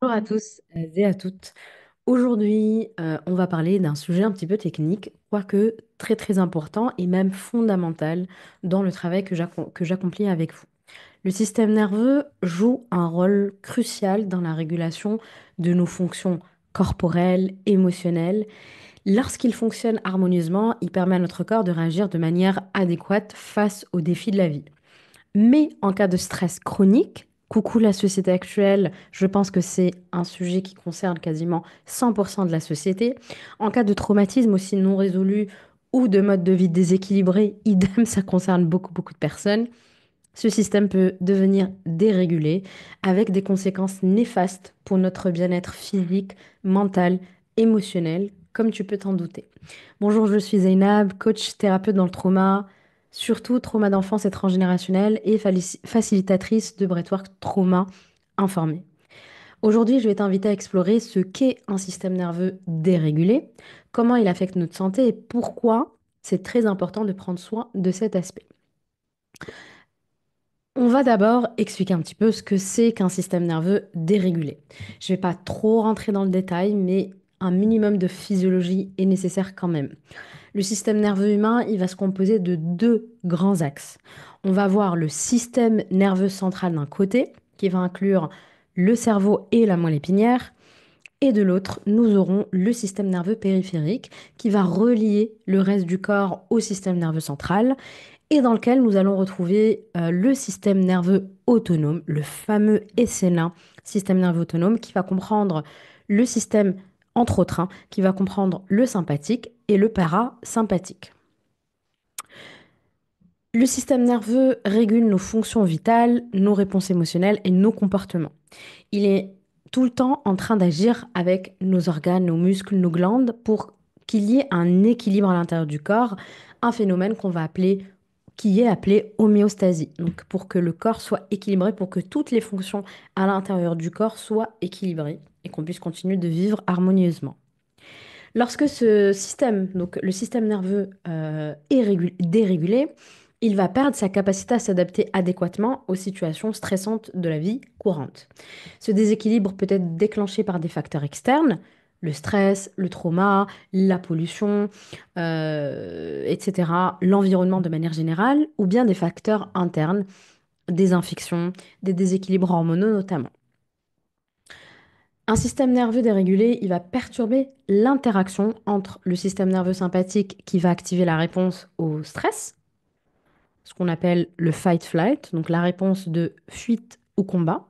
Bonjour à tous et à toutes. Aujourd'hui, on va parler d'un sujet un petit peu technique, quoique très très important et même fondamental dans le travail que j'accomplis avec vous. Le système nerveux joue un rôle crucial dans la régulation de nos fonctions corporelles, émotionnelles. Lorsqu'il fonctionne harmonieusement, il permet à notre corps de réagir de manière adéquate face aux défis de la vie. Mais en cas de stress chronique, coucou la société actuelle, je pense que c'est un sujet qui concerne quasiment 100% de la société. En cas de traumatisme aussi non résolu ou de mode de vie déséquilibré, idem, ça concerne beaucoup, beaucoup de personnes. Ce système peut devenir dérégulé avec des conséquences néfastes pour notre bien-être physique, mental, émotionnel, comme tu peux t'en douter. Bonjour, je suis Zainab, coach thérapeute dans le trauma, surtout trauma d'enfance et transgénérationnel et facilitatrice de breathwork trauma informé. Aujourd'hui, je vais t'inviter à explorer ce qu'est un système nerveux dérégulé, comment il affecte notre santé et pourquoi c'est très important de prendre soin de cet aspect. On va d'abord expliquer un petit peu ce que c'est qu'un système nerveux dérégulé. Je ne vais pas trop rentrer dans le détail, mais un minimum de physiologie est nécessaire quand même. Le système nerveux humain, il va se composer de deux grands axes. On va avoir le système nerveux central d'un côté, qui va inclure le cerveau et la moelle épinière, et de l'autre, nous aurons le système nerveux périphérique, qui va relier le reste du corps au système nerveux central et dans lequel nous allons retrouver le système nerveux autonome, le fameux SNA, système nerveux autonome, qui va comprendre le système, entre autres, hein, qui va comprendre le sympathique et le parasympathique. Le système nerveux régule nos fonctions vitales, nos réponses émotionnelles et nos comportements. Il est tout le temps en train d'agir avec nos organes, nos muscles, nos glandes pour qu'il y ait un équilibre à l'intérieur du corps, un phénomène qu'on va appeler qui est appelé homéostasie. Donc pour que le corps soit équilibré, pour que toutes les fonctions à l'intérieur du corps soient équilibrées et qu'on puisse continuer de vivre harmonieusement. Lorsque ce système, donc le système nerveux est dérégulé, il va perdre sa capacité à s'adapter adéquatement aux situations stressantes de la vie courante. Ce déséquilibre peut être déclenché par des facteurs externes, le stress, le trauma, la pollution, etc., l'environnement de manière générale, ou bien des facteurs internes, des infections, des déséquilibres hormonaux notamment. Un système nerveux dérégulé, il va perturber l'interaction entre le système nerveux sympathique qui va activer la réponse au stress, ce qu'on appelle le fight-flight, donc la réponse de fuite ou combat,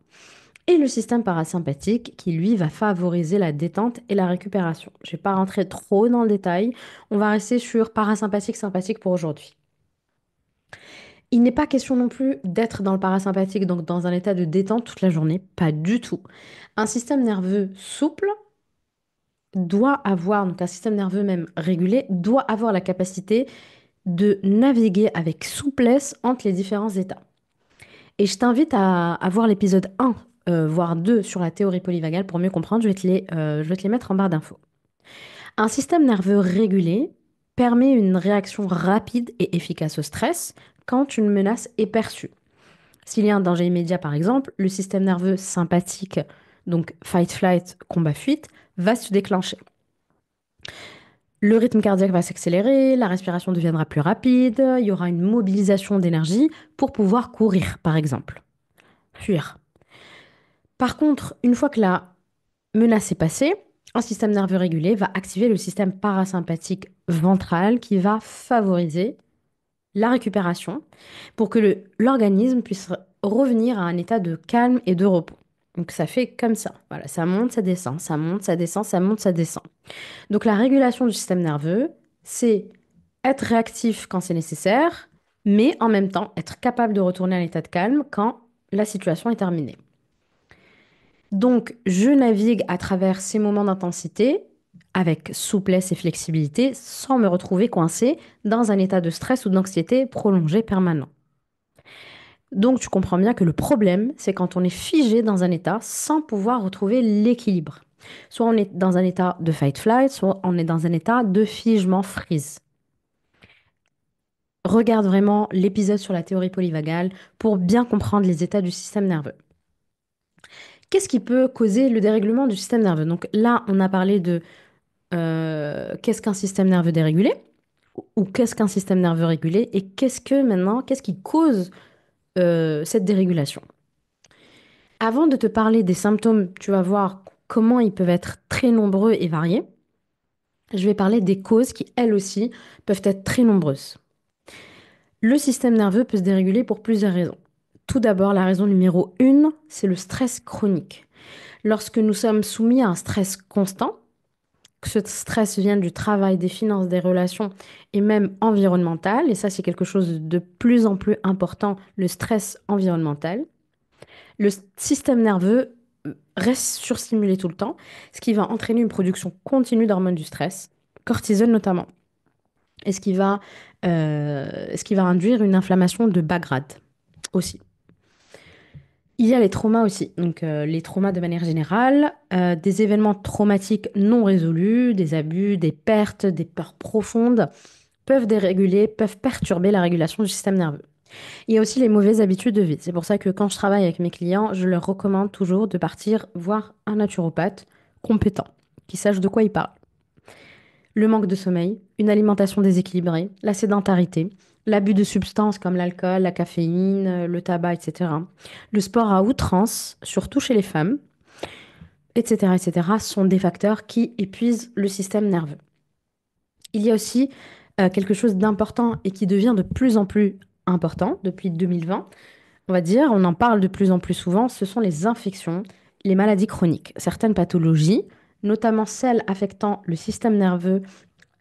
et le système parasympathique qui, lui, va favoriser la détente et la récupération. Je ne vais pas rentrer trop dans le détail, on va rester sur parasympathique, sympathique pour aujourd'hui. Il n'est pas question non plus d'être dans le parasympathique, donc dans un état de détente toute la journée, pas du tout. Un système nerveux souple doit avoir, donc un système nerveux même régulé, doit avoir la capacité de naviguer avec souplesse entre les différents états. Et je t'invite à voir l'épisode 1, voire 2 sur la théorie polyvagale pour mieux comprendre. Je vais te les mettre en barre d'infos. Un système nerveux régulé permet une réaction rapide et efficace au stress quand une menace est perçue. S'il y a un danger immédiat, par exemple, le système nerveux sympathique, donc fight-flight, combat-fuite, va se déclencher. Le rythme cardiaque va s'accélérer, la respiration deviendra plus rapide, il y aura une mobilisation d'énergie pour pouvoir courir, par exemple, fuir. Par contre, une fois que la menace est passée, un système nerveux régulé va activer le système parasympathique ventral qui va favoriser la récupération pour que l'organisme puisse revenir à un état de calme et de repos. Donc ça fait comme ça. Voilà, ça monte, ça descend, ça monte, ça descend, ça monte, ça descend. Donc la régulation du système nerveux, c'est être réactif quand c'est nécessaire, mais en même temps être capable de retourner à l'état de calme quand la situation est terminée. Donc je navigue à travers ces moments d'intensité avec souplesse et flexibilité sans me retrouver coincé dans un état de stress ou d'anxiété prolongé permanent. Donc tu comprends bien que le problème, c'est quand on est figé dans un état sans pouvoir retrouver l'équilibre. Soit on est dans un état de fight-flight, soit on est dans un état de figement freeze. Regarde vraiment l'épisode sur la théorie polyvagale pour bien comprendre les états du système nerveux. Qu'est-ce qui peut causer le dérèglement du système nerveux? Donc là, on a parlé de qu'est-ce qu'un système nerveux dérégulé ou qu'est-ce qu'un système nerveux régulé et qu'est-ce qui cause cette dérégulation? Avant de te parler des symptômes, tu vas voir comment ils peuvent être très nombreux et variés. Je vais parler des causes qui, elles aussi, peuvent être très nombreuses. Le système nerveux peut se déréguler pour plusieurs raisons. Tout d'abord, la raison numéro une, c'est le stress chronique. Lorsque nous sommes soumis à un stress constant, que ce stress vienne du travail, des finances, des relations et même environnemental, et ça c'est quelque chose de plus en plus important, le stress environnemental, le système nerveux reste surstimulé tout le temps, ce qui va entraîner une production continue d'hormones du stress, cortisol notamment, et ce qui va induire une inflammation de bas grade aussi. Il y a les traumas aussi, donc les traumas de manière générale, des événements traumatiques non résolus, des abus, des pertes, des peurs profondes peuvent déréguler, peuvent perturber la régulation du système nerveux. Il y a aussi les mauvaises habitudes de vie. C'est pour ça que quand je travaille avec mes clients, je leur recommande toujours de partir voir un naturopathe compétent, qui sache de quoi il parle. Le manque de sommeil, une alimentation déséquilibrée, la sédentarité, l'abus de substances comme l'alcool, la caféine, le tabac, etc. Le sport à outrance, surtout chez les femmes, etc., etc., sont des facteurs qui épuisent le système nerveux. Il y a aussi quelque chose d'important et qui devient de plus en plus important depuis 2020, on va dire, on en parle de plus en plus souvent, ce sont les infections, les maladies chroniques. Certaines pathologies, notamment celles affectant le système nerveux,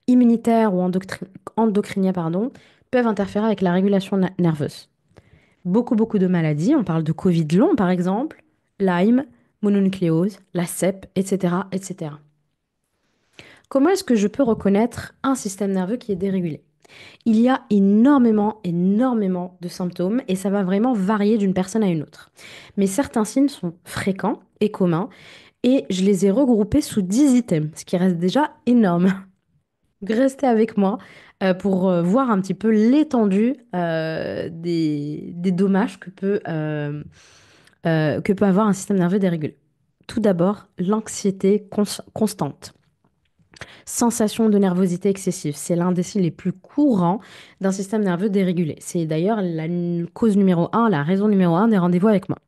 immunitaire ou endocrinien, pardon, peuvent interférer avec la régulation nerveuse. Beaucoup de maladies, on parle de Covid long par exemple, Lyme, mononucléose, la CEP, etc., etc. Comment est-ce que je peux reconnaître un système nerveux qui est dérégulé? Il y a énormément de symptômes et ça va vraiment varier d'une personne à une autre. Mais certains signes sont fréquents et communs et je les ai regroupés sous 10 items, ce qui reste déjà énorme. Restez avec moi pour voir un petit peu l'étendue des dommages que peut avoir un système nerveux dérégulé. Tout d'abord, l'anxiété constante. Sensation de nervosité excessive, c'est l'un des signes les plus courants d'un système nerveux dérégulé. C'est d'ailleurs la cause numéro un, la raison numéro un des rendez-vous avec moi.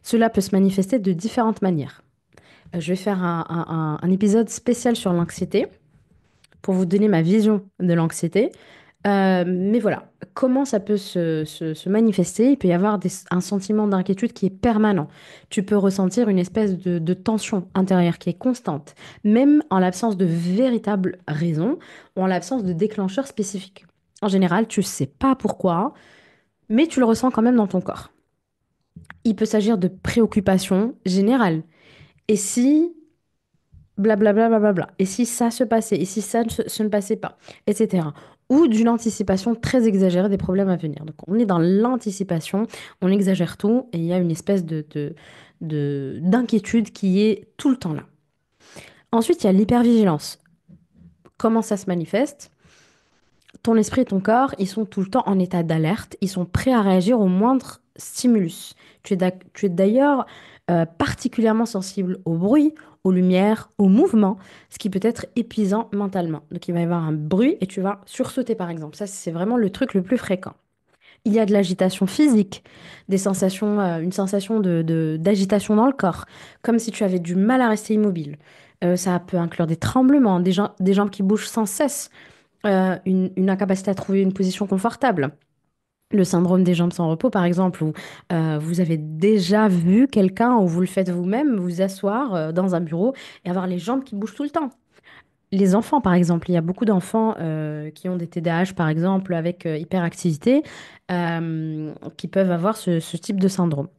Cela peut se manifester de différentes manières. Je vais faire un épisode spécial sur l'anxiété pour vous donner ma vision de l'anxiété. Mais voilà, comment ça peut se manifester? Il peut y avoir un sentiment d'inquiétude qui est permanent. Tu peux ressentir une espèce de tension intérieure qui est constante, même en l'absence de véritable raison ou en l'absence de déclencheur spécifique. En général, tu ne sais pas pourquoi, mais tu le ressens quand même dans ton corps. Il peut s'agir de préoccupations générales. Et si blablabla, blablabla. Et si ça se passait, et si ça ne se passait pas, etc. Ou d'une anticipation très exagérée des problèmes à venir. Donc on est dans l'anticipation, on exagère tout, et il y a une espèce d'inquiétude qui est tout le temps là. Ensuite, il y a l'hypervigilance. Comment ça se manifeste? Ton esprit et ton corps, ils sont tout le temps en état d'alerte, ils sont prêts à réagir au moindre stimulus. Tu es d'ailleurs particulièrement sensible au bruit, aux lumières, au mouvement, ce qui peut être épuisant mentalement. Donc il va y avoir un bruit et tu vas sursauter par exemple. Ça, c'est vraiment le truc le plus fréquent. Il y a de l'agitation physique, une sensation d'agitation dans le corps, comme si tu avais du mal à rester immobile. Ça peut inclure des tremblements, des jambes qui bougent sans cesse, une incapacité à trouver une position confortable. Le syndrome des jambes sans repos, par exemple, où vous avez déjà vu quelqu'un, ou vous le faites vous-même, vous asseoir dans un bureau et avoir les jambes qui bougent tout le temps. Les enfants, par exemple, il y a beaucoup d'enfants qui ont des TDAH, par exemple, avec hyperactivité, qui peuvent avoir ce type de syndrome.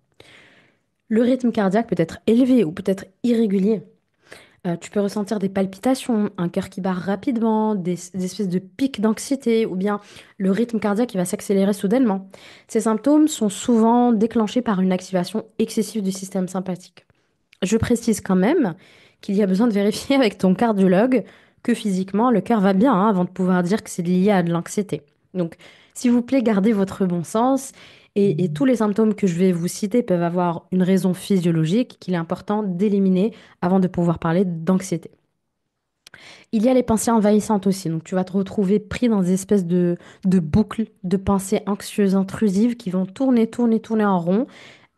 Le rythme cardiaque peut être élevé ou peut être irrégulier. Tu peux ressentir des palpitations, un cœur qui bat rapidement, des espèces de pics d'anxiété ou bien le rythme cardiaque qui va s'accélérer soudainement. Ces symptômes sont souvent déclenchés par une activation excessive du système sympathique. Je précise quand même qu'il y a besoin de vérifier avec ton cardiologue que physiquement le cœur va bien avant de pouvoir dire que c'est lié à de l'anxiété. Donc, s'il vous plaît, gardez votre bon sens Et tous les symptômes que je vais vous citer peuvent avoir une raison physiologique qu'il est important d'éliminer avant de pouvoir parler d'anxiété. Il y a les pensées envahissantes aussi. Donc, tu vas te retrouver pris dans des espèces de boucles de pensées anxieuses, intrusives qui vont tourner, tourner, tourner en rond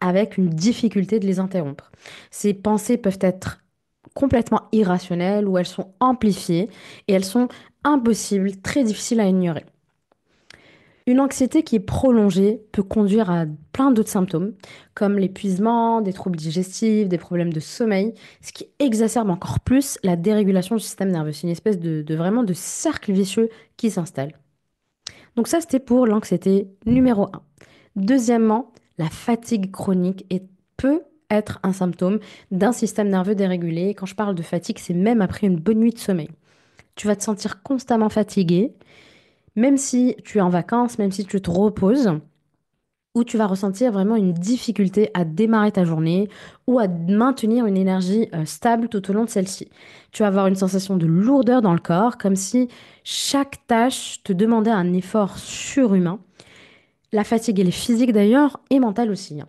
avec une difficulté de les interrompre. Ces pensées peuvent être complètement irrationnelles ou elles sont amplifiées et elles sont impossibles, très difficiles à ignorer. Une anxiété qui est prolongée peut conduire à plein d'autres symptômes, comme l'épuisement, des troubles digestifs, des problèmes de sommeil, ce qui exacerbe encore plus la dérégulation du système nerveux. C'est une espèce vraiment de cercle vicieux qui s'installe. Donc ça, c'était pour l'anxiété numéro un. Deuxièmement, la fatigue chronique peut être un symptôme d'un système nerveux dérégulé. Et quand je parle de fatigue, c'est même après une bonne nuit de sommeil. Tu vas te sentir constamment fatigué, même si tu es en vacances, même si tu te reposes, ou tu vas ressentir vraiment une difficulté à démarrer ta journée ou à maintenir une énergie stable tout au long de celle-ci. Tu vas avoir une sensation de lourdeur dans le corps, comme si chaque tâche te demandait un effort surhumain. La fatigue, elle est physique d'ailleurs et mentale aussi, hein.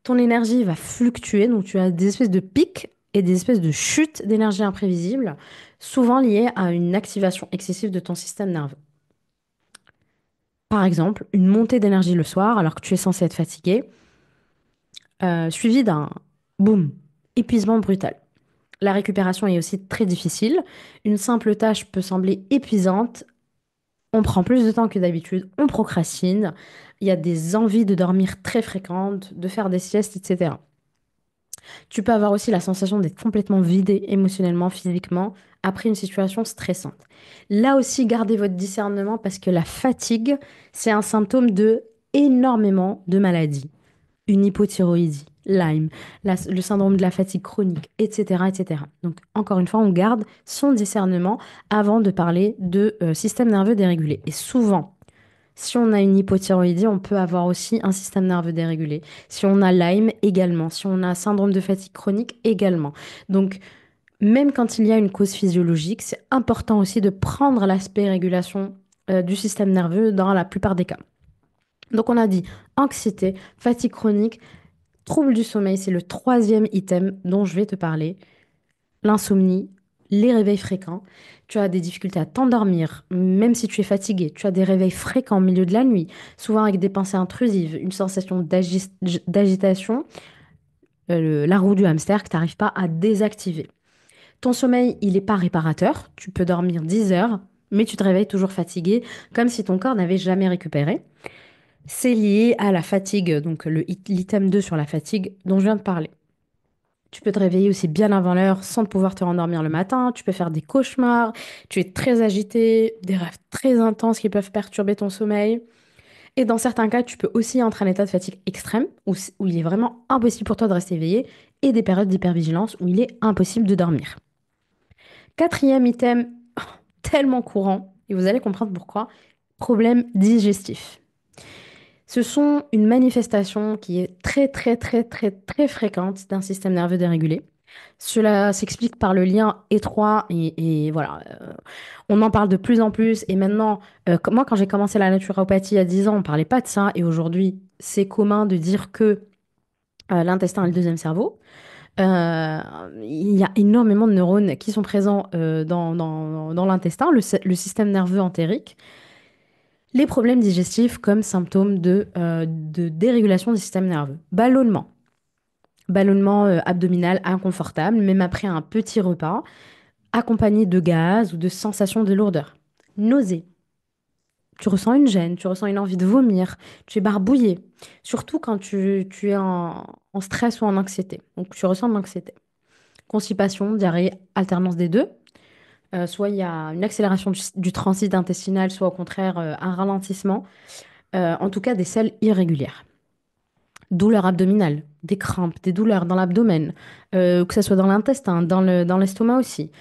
Ton énergie va fluctuer, donc tu as des espèces de pics et des espèces de chutes d'énergie imprévisibles, souvent liées à une activation excessive de ton système nerveux. Par exemple, une montée d'énergie le soir alors que tu es censé être fatigué, suivi d'un boum, épuisement brutal. La récupération est aussi très difficile. Une simple tâche peut sembler épuisante. On prend plus de temps que d'habitude, on procrastine. Il y a des envies de dormir très fréquentes, de faire des siestes, etc. Tu peux avoir aussi la sensation d'être complètement vidé émotionnellement, physiquement, après une situation stressante. Là aussi, gardez votre discernement parce que la fatigue, c'est un symptôme de énormément de maladies. Une hypothyroïdie, Lyme, le syndrome de la fatigue chronique, etc., etc. Donc, encore une fois, on garde son discernement avant de parler de système nerveux dérégulé. Et souvent, si on a une hypothyroïdie, on peut avoir aussi un système nerveux dérégulé. Si on a Lyme, également. Si on a syndrome de fatigue chronique, également. Donc, même quand il y a une cause physiologique, c'est important aussi de prendre l'aspect régulation du système nerveux dans la plupart des cas. Donc, on a dit anxiété, fatigue chronique, trouble du sommeil, c'est le troisième item dont je vais te parler. L'insomnie, les réveils fréquents. Tu as des difficultés à t'endormir, même si tu es fatigué. Tu as des réveils fréquents au milieu de la nuit, souvent avec des pensées intrusives, une sensation d'agitation, la roue du hamster que tu n'arrives pas à désactiver. Ton sommeil, il n'est pas réparateur. Tu peux dormir 10 heures, mais tu te réveilles toujours fatigué, comme si ton corps n'avait jamais récupéré. C'est lié à la fatigue, donc l'item 2 sur la fatigue dont je viens de parler. Tu peux te réveiller aussi bien avant l'heure sans pouvoir te rendormir le matin. Tu peux faire des cauchemars. Tu es très agité, des rêves très intenses qui peuvent perturber ton sommeil. Et dans certains cas, tu peux aussi entrer en état de fatigue extrême où il est vraiment impossible pour toi de rester éveillé et des périodes d'hypervigilance où il est impossible de dormir. Quatrième item, tellement courant, et vous allez comprendre pourquoi, problème digestif. Ce sont une manifestation qui est très, très, très, très, très fréquente d'un système nerveux dérégulé. Cela s'explique par le lien étroit et voilà, on en parle de plus en plus. Et maintenant, moi, quand j'ai commencé la naturopathie il y a 10 ans, on ne parlait pas de ça. Et aujourd'hui, c'est commun de dire que l'intestin est le deuxième cerveau. Euh, il y a énormément de neurones qui sont présents dans l'intestin, le système nerveux entérique. Les problèmes digestifs comme symptômes de dérégulation du système nerveux. Ballonnement abdominal inconfortable, même après un petit repas, accompagné de gaz ou de sensations de lourdeur. Nausée. Tu ressens une gêne, tu ressens une envie de vomir, tu es barbouillé. Surtout quand tu es en stress ou en anxiété. Donc tu ressens de l'anxiété. Constipation, diarrhée, alternance des deux. Soit il y a une accélération du transit intestinal, soit au contraire un ralentissement. En tout cas, des selles irrégulières. Douleurs abdominales, des crampes, des douleurs dans l'abdomen, que ce soit dans l'intestin, dans l'estomac aussi,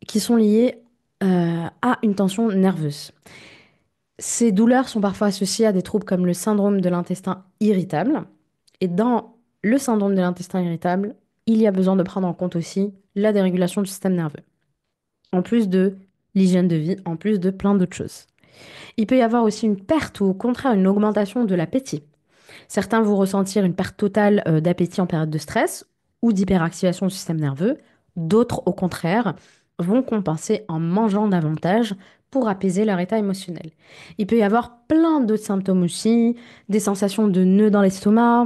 qui sont liées à une tension nerveuse. Ces douleurs sont parfois associées à des troubles comme le syndrome de l'intestin irritable. Et dans le syndrome de l'intestin irritable, il y a besoin de prendre en compte aussi la dérégulation du système nerveux, en plus de l'hygiène de vie, en plus de plein d'autres choses. Il peut y avoir aussi une perte ou au contraire une augmentation de l'appétit. Certains vont ressentir une perte totale d'appétit en période de stress ou d'hyperactivation du système nerveux. D'autres, au contraire, vont compenser en mangeant davantage pour apaiser leur état émotionnel. Il peut y avoir plein d'autres symptômes aussi, des sensations de nœuds dans l'estomac.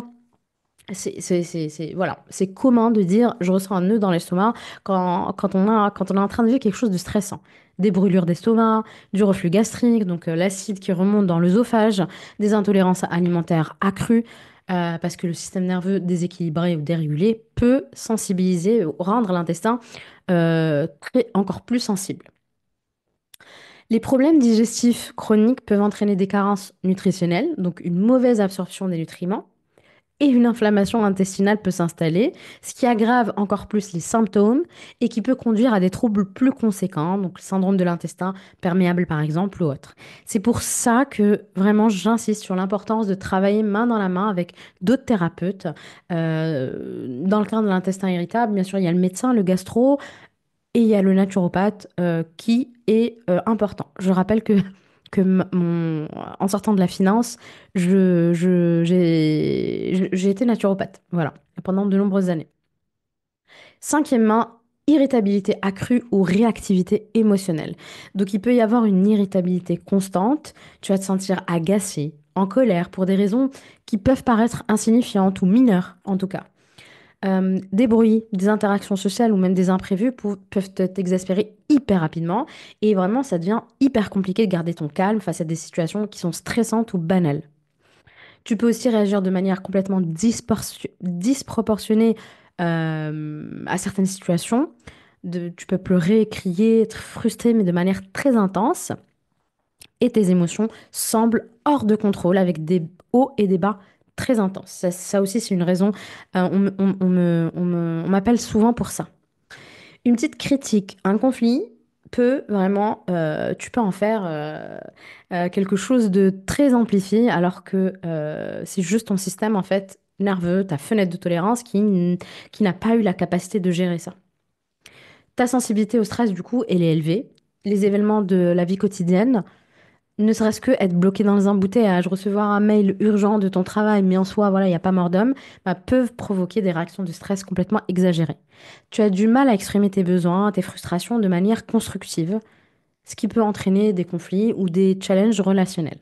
Voilà, c'est commun de dire je ressens un nœud dans l'estomac quand on est en train de vivre quelque chose de stressant. Des brûlures d'estomac, du reflux gastrique, donc l'acide qui remonte dans l'œsophage, des intolérances alimentaires accrues, parce que le système nerveux déséquilibré ou dérégulé peut sensibiliser ou rendre l'intestin encore plus sensible. Les problèmes digestifs chroniques peuvent entraîner des carences nutritionnelles, donc une mauvaise absorption des nutriments et une inflammation intestinale peut s'installer, ce qui aggrave encore plus les symptômes et qui peut conduire à des troubles plus conséquents, donc le syndrome de l'intestin perméable par exemple ou autre. C'est pour ça que vraiment j'insiste sur l'importance de travailler main dans la main avec d'autres thérapeutes. Dans le cas de l'intestin irritable, bien sûr, il y a le médecin, le gastro, et il y a le naturopathe qui est important. Je rappelle que en sortant de la finance, j'ai été naturopathe, voilà, pendant de nombreuses années. Cinquièmement, irritabilité accrue ou réactivité émotionnelle. Donc il peut y avoir une irritabilité constante, tu vas te sentir agacé, en colère pour des raisons qui peuvent paraître insignifiantes ou mineures en tout cas. Des bruits, des interactions sociales ou même des imprévus peuvent t'exaspérer hyper rapidement et vraiment ça devient hyper compliqué de garder ton calme face à des situations qui sont stressantes ou banales. Tu peux aussi réagir de manière complètement disproportionnée à certaines situations. Tu peux pleurer, crier, être frustré mais de manière très intense et tes émotions semblent hors de contrôle avec des hauts et des bas très intenses. Ça aussi, c'est une raison. On m'appelle souvent pour ça. Une petite critique, un conflit peut vraiment, tu peux en faire quelque chose de très amplifié alors que c'est juste ton système en fait nerveux, ta fenêtre de tolérance qui n'a pas eu la capacité de gérer ça. Ta sensibilité au stress, du coup, elle est élevée. Les événements de la vie quotidienne, ne serait-ce que être bloqué dans les embouteillages, recevoir un mail urgent de ton travail, mais en soi, voilà, il n'y a pas mort d'homme, bah, peuvent provoquer des réactions de stress complètement exagérées. Tu as du mal à exprimer tes besoins, tes frustrations de manière constructive, ce qui peut entraîner des conflits ou des challenges relationnels.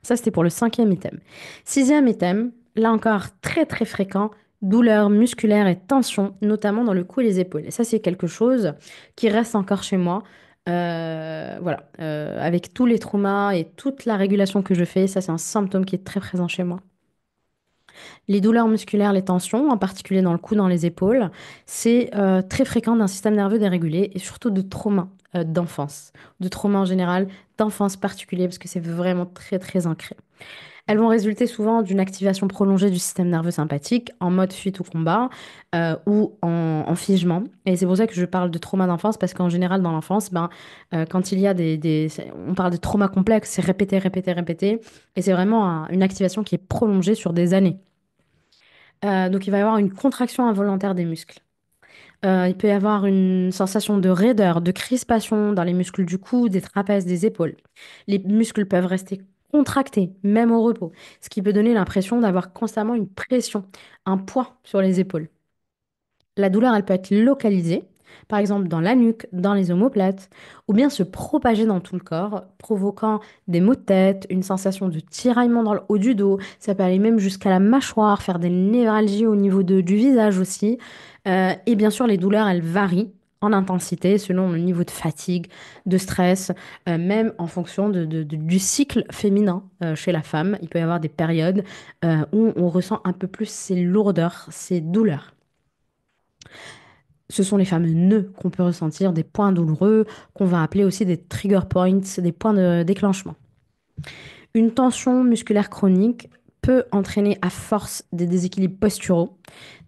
Ça, c'était pour le cinquième item. Sixième item, là encore très très fréquent, douleurs musculaires et tensions, notamment dans le cou et les épaules. Et ça, c'est quelque chose qui reste encore chez moi. Voilà, avec tous les traumas et toute la régulation que je fais, ça, c'est un symptôme qui est très présent chez moi. Les douleurs musculaires, les tensions, en particulier dans le cou, dans les épaules, c'est très fréquent d'un système nerveux dérégulé et surtout de traumas d'enfance, de traumas en général, d'enfance particulier, parce que c'est vraiment très très ancré. Elles vont résulter souvent d'une activation prolongée du système nerveux sympathique en mode fuite ou combat ou en figement. Et c'est pour ça que je parle de trauma d'enfance parce qu'en général, dans l'enfance, ben, quand il y a on parle de trauma complexe, c'est répété, répété, répété. Et c'est vraiment une activation qui est prolongée sur des années. Donc il va y avoir une contraction involontaire des muscles. Il peut y avoir une sensation de raideur, de crispation dans les muscles du cou, des trapèzes, des épaules. Les muscles peuvent rester contractés, même au repos, ce qui peut donner l'impression d'avoir constamment une pression, un poids sur les épaules. La douleur, elle peut être localisée, par exemple dans la nuque, dans les omoplates, ou bien se propager dans tout le corps, provoquant des maux de tête, une sensation de tiraillement dans le haut du dos. Ça peut aller même jusqu'à la mâchoire, faire des névralgies au niveau du visage aussi. Et bien sûr, les douleurs, elles varient en intensité selon le niveau de fatigue, de stress, même en fonction du cycle féminin chez la femme. Il peut y avoir des périodes où on ressent un peu plus ces lourdeurs, ces douleurs. Ce sont les fameux nœuds qu'on peut ressentir, des points douloureux, qu'on va appeler aussi des trigger points, des points de déclenchement. Une tension musculaire chronique peut entraîner à force des déséquilibres posturaux,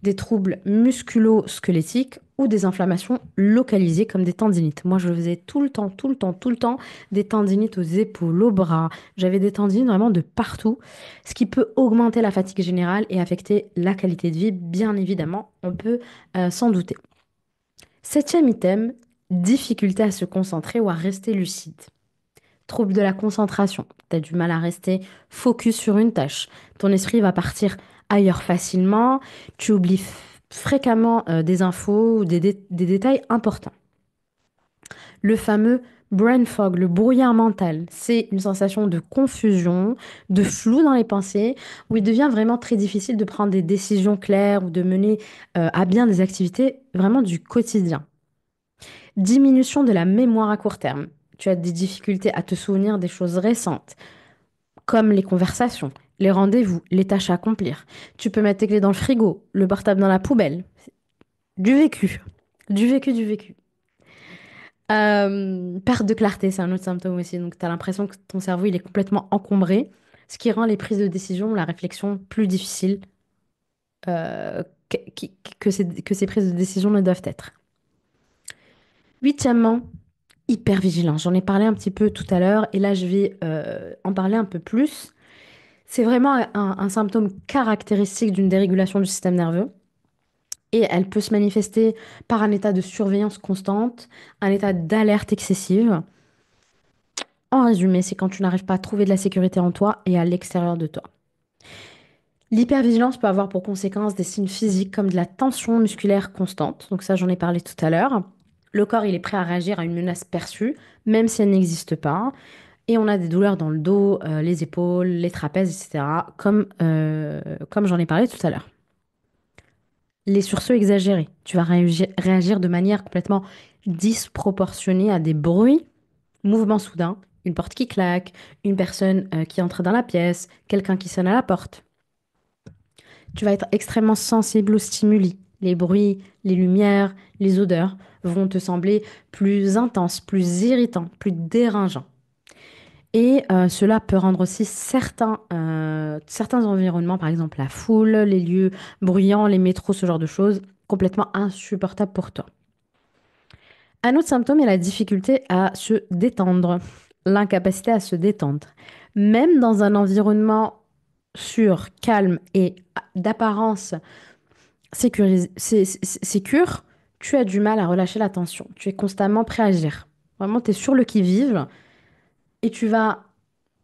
des troubles musculo-squelettiques ou des inflammations localisées comme des tendinites. Moi, je faisais tout le temps, tout le temps, tout le temps des tendinites aux épaules, aux bras. J'avais des tendinites vraiment de partout, ce qui peut augmenter la fatigue générale et affecter la qualité de vie, bien évidemment, on peut s'en douter. Septième item, difficulté à se concentrer ou à rester lucide. Trouble de la concentration. Tu as du mal à rester focus sur une tâche. Ton esprit va partir ailleurs facilement. Tu oublies fréquemment des infos ou des détails importants. Le fameux brain fog, le brouillard mental, c'est une sensation de confusion, de flou dans les pensées, où il devient vraiment très difficile de prendre des décisions claires ou de mener à bien des activités vraiment du quotidien. Diminution de la mémoire à court terme. Tu as des difficultés à te souvenir des choses récentes, comme les conversations, les rendez-vous, les tâches à accomplir. Tu peux mettre tes clés dans le frigo, le portable dans la poubelle. Du vécu. Du vécu, du vécu. Perte de clarté, c'est un autre symptôme aussi. Donc, tu as l'impression que ton cerveau il est complètement encombré, ce qui rend les prises de décision, la réflexion plus difficile que ces prises de décision ne doivent être. Huitièmement, hypervigilance. J'en ai parlé un petit peu tout à l'heure et là, je vais en parler un peu plus. C'est vraiment un symptôme caractéristique d'une dérégulation du système nerveux et elle peut se manifester par un état de surveillance constante, un état d'alerte excessive. En résumé, c'est quand tu n'arrives pas à trouver de la sécurité en toi et à l'extérieur de toi. L'hypervigilance peut avoir pour conséquence des signes physiques comme de la tension musculaire constante. Donc ça, j'en ai parlé tout à l'heure. Le corps, il est prêt à réagir à une menace perçue, même si elle n'existe pas. Et on a des douleurs dans le dos, les épaules, les trapèzes, etc., comme j'en ai parlé tout à l'heure. Les sursauts exagérés. Tu vas réagir de manière complètement disproportionnée à des bruits, mouvements soudains, une porte qui claque, une personne qui entre dans la pièce, quelqu'un qui sonne à la porte. Tu vas être extrêmement sensible aux stimuli. Les bruits, les lumières, les odeurs vont te sembler plus intenses, plus irritants, plus dérangeants. Et cela peut rendre aussi certains environnements, par exemple la foule, les lieux bruyants, les métros, ce genre de choses, complètement insupportables pour toi. Un autre symptôme est la difficulté à se détendre, l'incapacité à se détendre. Même dans un environnement sûr, calme et d'apparence sécure, tu as du mal à relâcher la tension. Tu es constamment prêt à agir. Vraiment, tu es sur le qui-vive et tu vas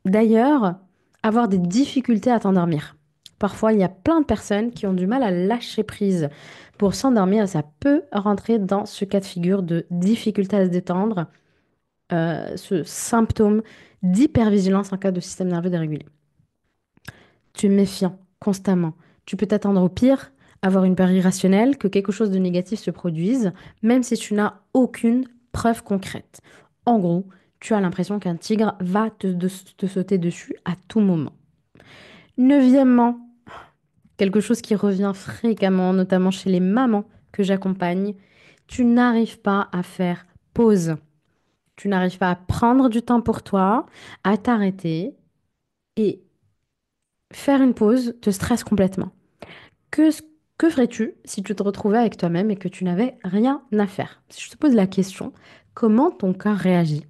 d'ailleurs avoir des difficultés à t'endormir. Parfois, il y a plein de personnes qui ont du mal à lâcher prise pour s'endormir. Ça peut rentrer dans ce cas de figure de difficulté à se détendre, ce symptôme d'hypervigilance en cas de système nerveux dérégulé. Tu es méfiant constamment. Tu peux t'attendre au pire, avoir une peur irrationnelle, que quelque chose de négatif se produise, même si tu n'as aucune preuve concrète. En gros, tu as l'impression qu'un tigre va te sauter dessus à tout moment. Neuvièmement, quelque chose qui revient fréquemment, notamment chez les mamans que j'accompagne, tu n'arrives pas à faire pause. Tu n'arrives pas à prendre du temps pour toi, à t'arrêter et faire une pause te stresse complètement. Que, que ferais-tu si tu te retrouvais avec toi-même et que tu n'avais rien à faire? Si je te pose la question, comment ton corps réagit?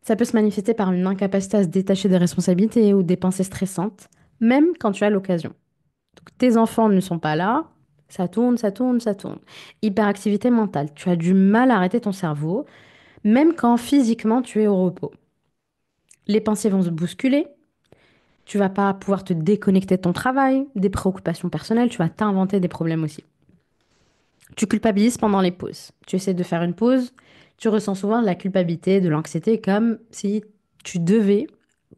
Ça peut se manifester par une incapacité à se détacher des responsabilités ou des pensées stressantes, même quand tu as l'occasion. Donc, tes enfants ne sont pas là, ça tourne, ça tourne, ça tourne. Hyperactivité mentale, tu as du mal à arrêter ton cerveau, même quand physiquement tu es au repos. Les pensées vont se bousculer, tu vas pas pouvoir te déconnecter de ton travail, des préoccupations personnelles, tu vas t'inventer des problèmes aussi. Tu culpabilises pendant les pauses. Tu essaies de faire une pause, tu ressens souvent de la culpabilité, de l'anxiété, comme si tu devais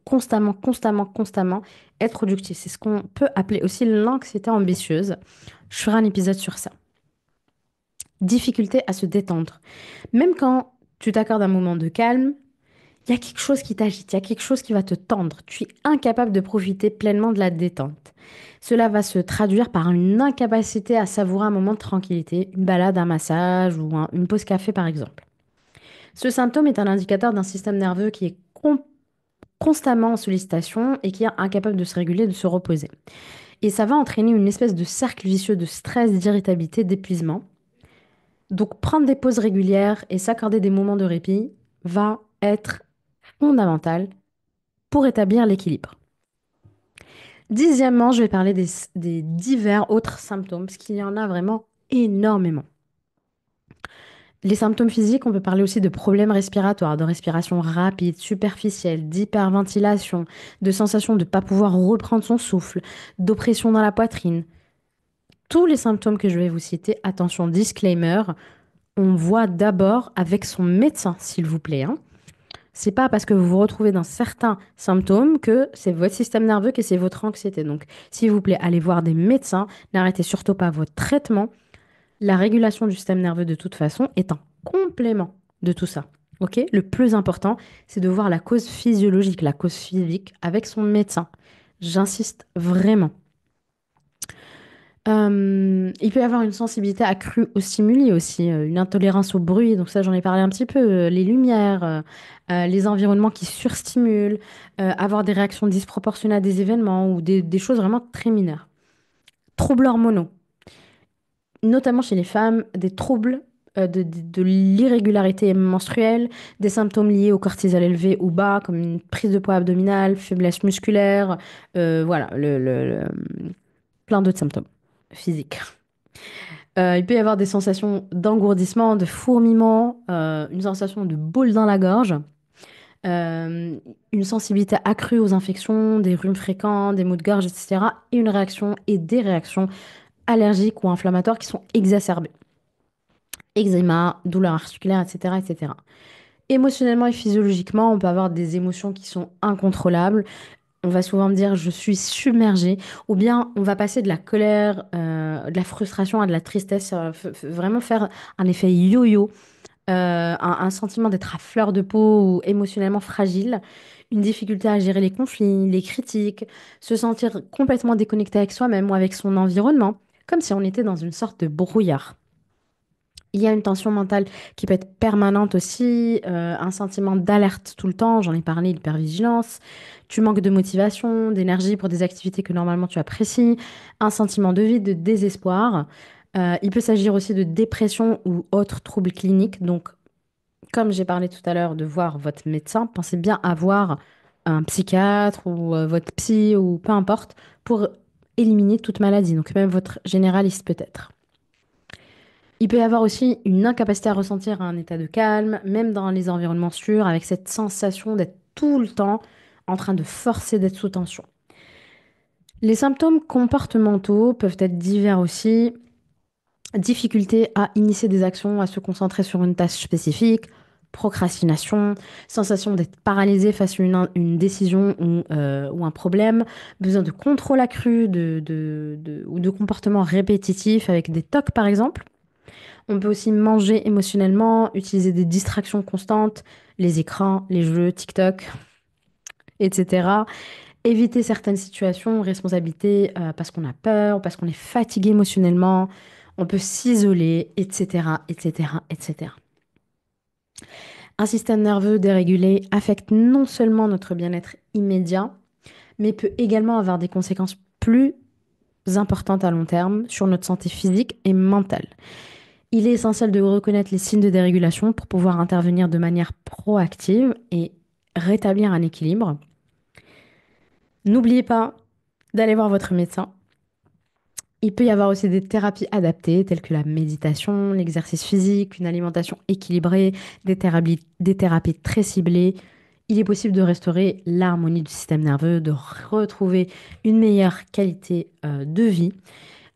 constamment être productif. C'est ce qu'on peut appeler aussi l'anxiété ambitieuse. Je ferai un épisode sur ça. Difficulté à se détendre. Même quand tu t'accordes un moment de calme, il y a quelque chose qui t'agite, il y a quelque chose qui va te tendre. Tu es incapable de profiter pleinement de la détente. Cela va se traduire par une incapacité à savourer un moment de tranquillité, une balade, un massage ou une pause café par exemple. Ce symptôme est un indicateur d'un système nerveux qui est constamment en sollicitation et qui est incapable de se réguler, de se reposer. Et ça va entraîner une espèce de cercle vicieux de stress, d'irritabilité, d'épuisement. Donc prendre des pauses régulières et s'accorder des moments de répit va être fondamental pour établir l'équilibre. Dixièmement, je vais parler des divers autres symptômes, parce qu'il y en a vraiment énormément. Les symptômes physiques, on peut parler aussi de problèmes respiratoires, de respiration rapide, superficielle, d'hyperventilation, de sensation de ne pas pouvoir reprendre son souffle, d'oppression dans la poitrine. Tous les symptômes que je vais vous citer, attention, disclaimer, on voit d'abord avec son médecin, s'il vous plaît, hein. C'est pas parce que vous vous retrouvez dans certains symptômes que c'est votre système nerveux, que c'est votre anxiété. Donc, s'il vous plaît, allez voir des médecins. N'arrêtez surtout pas votre traitement. La régulation du système nerveux, de toute façon, est un complément de tout ça. Ok? Le plus important, c'est de voir la cause physiologique, la cause physique avec son médecin. J'insiste vraiment. Il peut y avoir une sensibilité accrue aux stimuli aussi, une intolérance au bruit, donc ça j'en ai parlé un petit peu, les lumières, les environnements qui surstimulent, avoir des réactions disproportionnées à des événements ou des choses vraiment très mineures. Troubles hormonaux, notamment chez les femmes, des troubles de l'irrégularité menstruelle, des symptômes liés au cortisol élevé ou bas, comme une prise de poids abdominale, faiblesse musculaire, voilà, plein d'autres symptômes physiques. Il peut y avoir des sensations d'engourdissement, de fourmillement, une sensation de boule dans la gorge, euh, une sensibilité accrue aux infections, des rhumes fréquents, des maux de gorge, etc. Et une réaction et des réactions allergiques ou inflammatoires qui sont exacerbées. Eczéma, douleurs articulaires, etc., etc. Émotionnellement et physiologiquement, on peut avoir des émotions qui sont incontrôlables. On va souvent me dire je suis submergée, ou bien on va passer de la colère, de la frustration à de la tristesse, vraiment faire un effet yo-yo, un sentiment d'être à fleur de peau ou émotionnellement fragile, une difficulté à gérer les conflits, les critiques, se sentir complètement déconnecté avec soi-même ou avec son environnement, comme si on était dans une sorte de brouillard. Il y a une tension mentale qui peut être permanente aussi, un sentiment d'alerte tout le temps, j'en ai parlé, l'hypervigilance. Tu manques de motivation, d'énergie pour des activités que normalement tu apprécies, un sentiment de vide, de désespoir. Il peut s'agir aussi de dépression ou autres troubles cliniques. Donc, comme j'ai parlé tout à l'heure de voir votre médecin, pensez bien à voir un psychiatre ou votre psy ou peu importe pour éliminer toute maladie. Donc, même votre généraliste peut-être. Il peut y avoir aussi une incapacité à ressentir un état de calme, même dans les environnements sûrs, avec cette sensation d'être tout le temps en train de forcer d'être sous tension. Les symptômes comportementaux peuvent être divers aussi. Difficulté à initier des actions, à se concentrer sur une tâche spécifique, procrastination, sensation d'être paralysé face à une décision ou un problème, besoin de contrôle accru ou de comportements répétitifs avec des TOC par exemple. On peut aussi manger émotionnellement, utiliser des distractions constantes, les écrans, les jeux, TikTok, etc. Éviter certaines situations, responsabilités, parce qu'on a peur, parce qu'on est fatigué émotionnellement. On peut s'isoler, etc., etc., etc. Un système nerveux dérégulé affecte non seulement notre bien-être immédiat, mais peut également avoir des conséquences plus importantes à long terme sur notre santé physique et mentale. Il est essentiel de reconnaître les signes de dérégulation pour pouvoir intervenir de manière proactive et rétablir un équilibre. N'oubliez pas d'aller voir votre médecin. Il peut y avoir aussi des thérapies adaptées telles que la méditation, l'exercice physique, une alimentation équilibrée, des thérapies très ciblées. Il est possible de restaurer l'harmonie du système nerveux, de retrouver une meilleure qualité de vie.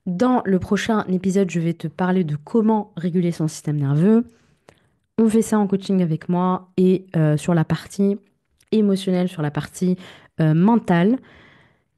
Dans le prochain épisode, je vais te parler de comment réguler son système nerveux. On fait ça en coaching avec moi et sur la partie émotionnelle, sur la partie mentale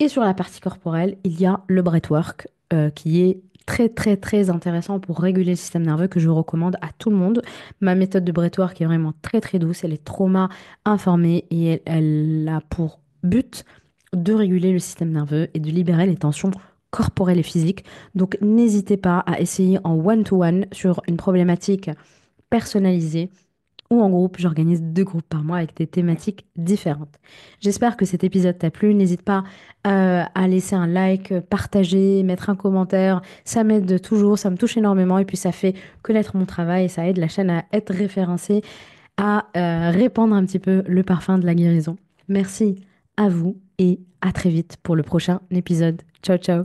et sur la partie corporelle, il y a le breathwork qui est très très très intéressant pour réguler le système nerveux que je recommande à tout le monde. Ma méthode de breathwork est vraiment très très douce, elle est trauma informée et elle a pour but de réguler le système nerveux et de libérer les tensions corporelles et physiques. Donc n'hésitez pas à essayer en one-to-one sur une problématique personnalisée ou en groupe. J'organise 2 groupes par mois avec des thématiques différentes. J'espère que cet épisode t'a plu. N'hésite pas à laisser un like, partager, mettre un commentaire. Ça m'aide toujours, ça me touche énormément et puis ça fait connaître mon travail et ça aide la chaîne à être référencée, à répandre un petit peu le parfum de la guérison. Merci à vous et à très vite pour le prochain épisode. Ciao, ciao.